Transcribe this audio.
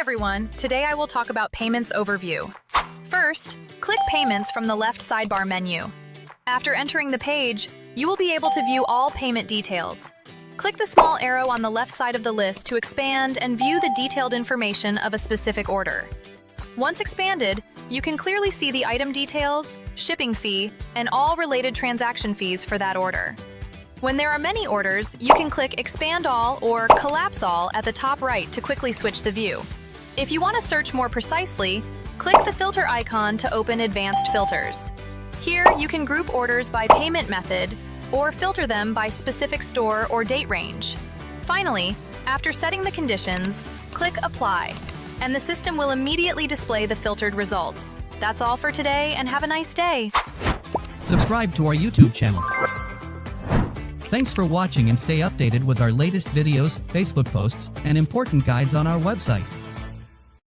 everyone, today I will talk about Payments Overview. First, click Payments from the left sidebar menu. After entering the page, you will be able to view all payment details. Click the small arrow on the left side of the list to expand and view the detailed information of a specific order. Once expanded, you can clearly see the item details, shipping fee, and all related transaction fees for that order. When there are many orders, you can click Expand All or Collapse All at the top right to quickly switch the view. If you want to search more precisely, click the filter icon to open advanced filters. Here, you can group orders by payment method or filter them by specific store or date range. Finally, after setting the conditions, click Apply, and the system will immediately display the filtered results. That's all for today, and have a nice day. Subscribe to our YouTube channel. Thanks for watching and stay updated with our latest videos, Facebook posts, and important guides on our website.